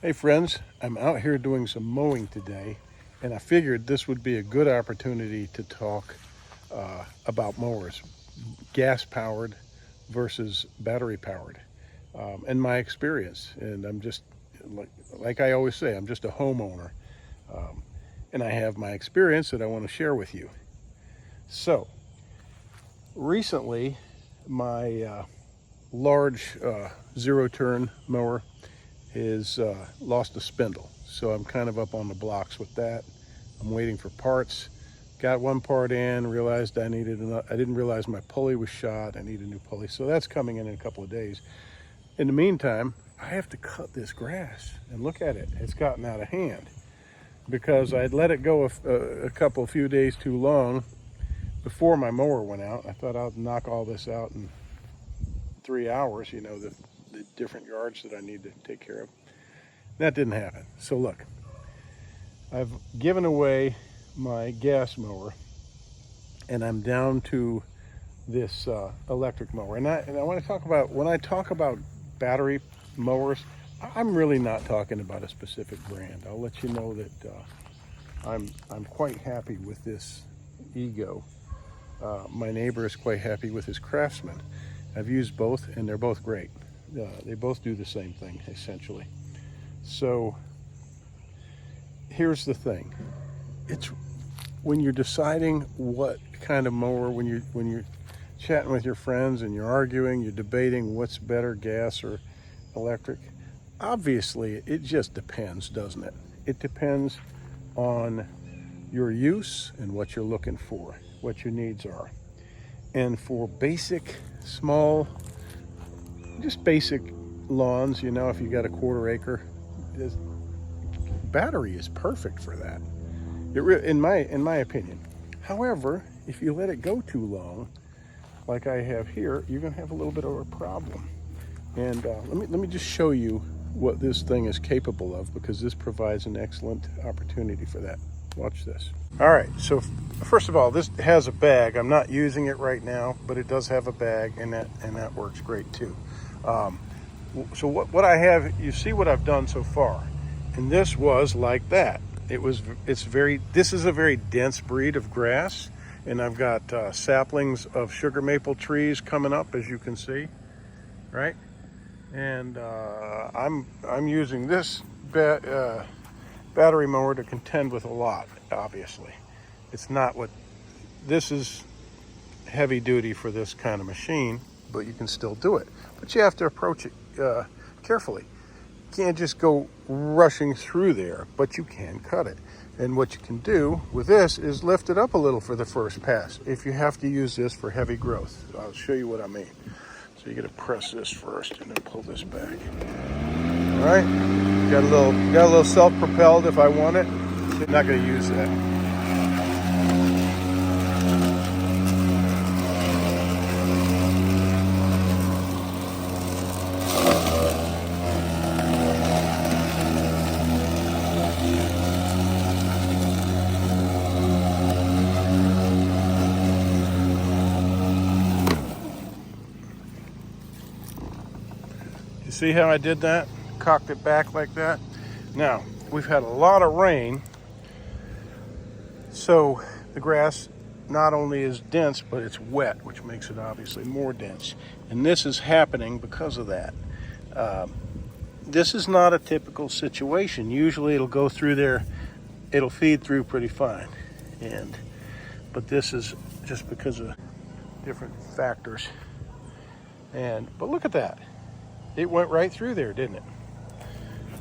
Hey friends, I'm out here doing some mowing today, and I figured this would be a good opportunity to talk about mowers, gas powered versus battery powered, and my experience. And I'm just, like I always say, I'm just a homeowner, and I have my experience that I want to share with you. So recently, my large zero-turn mower is lost a spindle, so I'm kind of up on the blocks with that. I'm waiting for parts. Got one part in, realized I needed another. I didn't realize my pulley was shot. I need a new pulley, so that's coming in a couple of days. In the meantime, I have to cut this grass, and look at it, it's gotten out of hand because I'd let it go a few days too long before my mower went out. I thought I'd knock all this out in 3 hours, you know, the different yards that I need to take care of. That didn't happen. So look, I've given away my gas mower and I'm down to this electric mower. And I want to talk about, when I talk about battery mowers, I'm really not talking about a specific brand. I'll let you know that I'm quite happy with this Ego. My neighbor is quite happy with his Craftsman. I've used both and they're both great. They both do the same thing essentially. So here's the thing. It's when you're deciding what kind of mower, when you're chatting with your friends and you're arguing, you're debating what's better, gas or electric. Obviously, it just depends, doesn't it? It depends on your use and what you're looking for, what your needs are. And for basic, small, just basic lawns, you know, if you got a 1/4 acre, battery is perfect for that. In my opinion. However, if you let it go too long, like I have here, you're gonna have a little bit of a problem. And let me just show you what this thing is capable of, because this provides an excellent opportunity for that. Watch this. All right, so first of all, this has a bag. I'm not using it right now, but it does have a bag, and that works great too. So what I have, you see what I've done so far, and this was like that. This is a very dense breed of grass, and I've got saplings of sugar maple trees coming up, as you can see, right? And I'm using this battery mower to contend with a lot. Obviously, it's not what this is, heavy duty for this kind of machine, but you can still do it. But you have to approach it carefully. You can't just go rushing through there, but you can cut it. And what you can do with this is lift it up a little for the first pass if you have to use this for heavy growth. I'll show you what I mean. So you got to press this first and then pull this back. All right, got a little self-propelled if I want it. I'm not going to use that. You see how I did that? Cocked it back like that. Now, we've had a lot of rain, so the grass not only is dense, but it's wet, which makes it obviously more dense. And this is happening because of that. This is not a typical situation. Usually it'll go through there, it'll feed through pretty fine. But this is just because of different factors. But look at that. It went right through there, didn't it?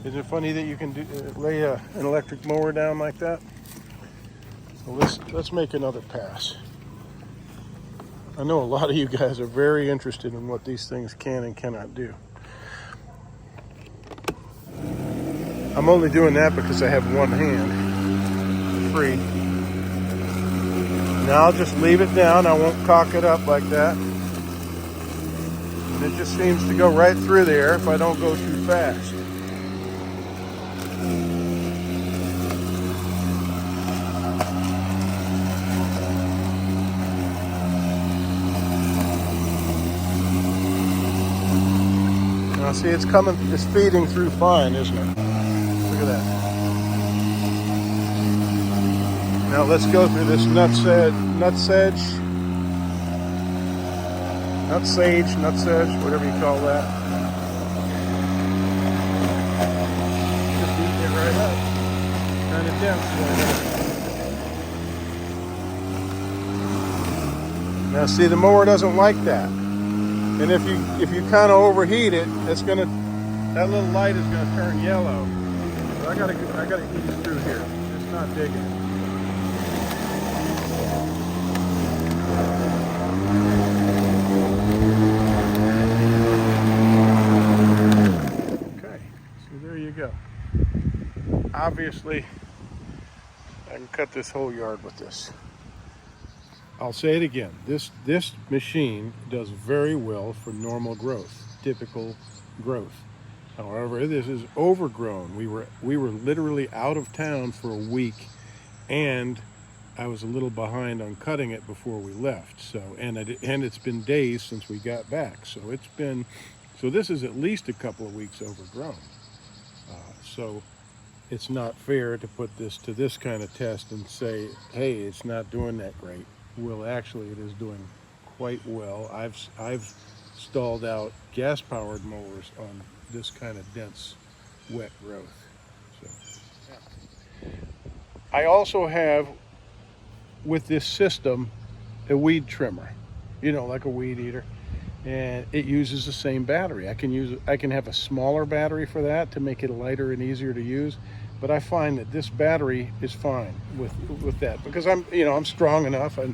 Isn't it funny that you can lay an electric mower down like that? Well, let's make another pass. I know a lot of you guys are very interested in what these things can and cannot do. I'm only doing that because I have one hand free. Now I'll just leave it down. I won't cock it up like that. And it just seems to go right through there if I don't go too fast. Now see, it's feeding through fine, isn't it? at that. Now let's go through this nutsedge, whatever you call that. Just eating it right up. Kind of dense. Now see, the mower doesn't like that. And if you kind of overheat it, that little light is gonna turn yellow. So I gotta ease through here. It's not digging. Okay, so there you go. Obviously, I can cut this whole yard with this. I'll say it again. This machine does very well for normal growth, typical growth. However, this is overgrown. We were literally out of town for a week, and I was a little behind on cutting it before we left. So, and it's been days since we got back. So this is at least a couple of weeks overgrown. So it's not fair to put this to this kind of test and say, hey, it's not doing that great. Well, actually, it is doing quite well. I've stalled out gas-powered mowers on this kind of dense, wet growth. So, yeah. I also have, with this system, a weed trimmer, like a weed eater, and it uses the same battery. I can have a smaller battery for that to make it lighter and easier to use, but I find that this battery is fine with that, because I'm strong enough and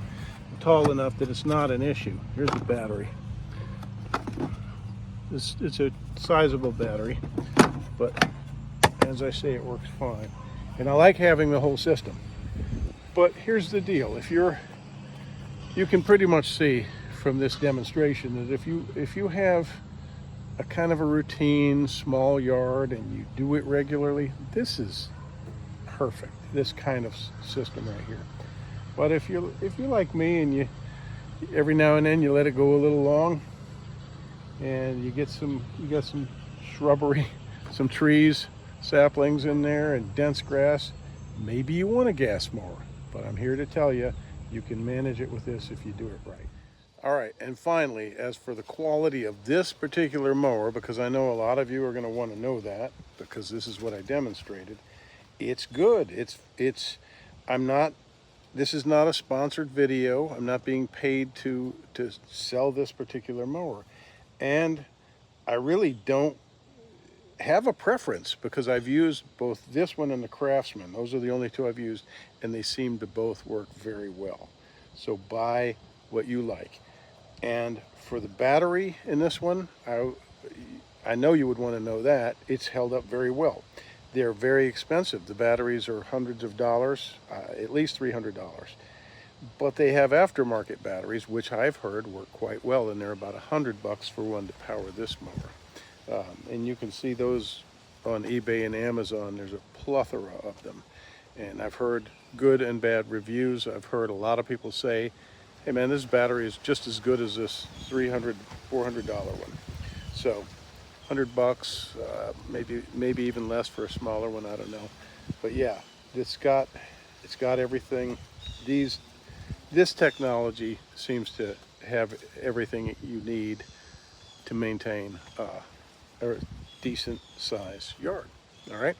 tall enough that it's not an issue. Here's the battery. It's a sizable battery, but as I say, it works fine. And I like having the whole system. But here's the deal: you can pretty much see from this demonstration that if you have a kind of a routine small yard and you do it regularly, this is perfect. This kind of system right here. But if you're like me and every now and then you let it go a little long, and you got some shrubbery, some trees, saplings in there, and dense grass, maybe you want a gas mower. But I'm here to tell you, you can manage it with this if you do it right. All right, and finally, as for the quality of this particular mower, because I know a lot of you are going to want to know that, because this is what I demonstrated, it's good. This is not a sponsored video. I'm not being paid to sell this particular mower. And I really don't have a preference, because I've used both this one and the Craftsman. Those are the only two I've used, and they seem to both work very well. So buy what you like. And for the battery in this one, I know you would want to know that it's held up very well. They're very expensive. The batteries are hundreds of dollars, at least $300. But they have aftermarket batteries, which I've heard work quite well, and they're about $100 for one to power this mower. And you can see those on eBay and Amazon. There's a plethora of them. And I've heard good and bad reviews. I've heard a lot of people say, hey man, this battery is just as good as this $300, $400 one. So $100, maybe even less for a smaller one, I don't know. But yeah, it's got everything. This technology seems to have everything you need to maintain a decent size yard. All right,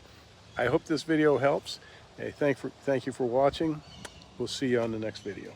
I hope this video helps. Hey, thank you for watching. We'll see you on the next video.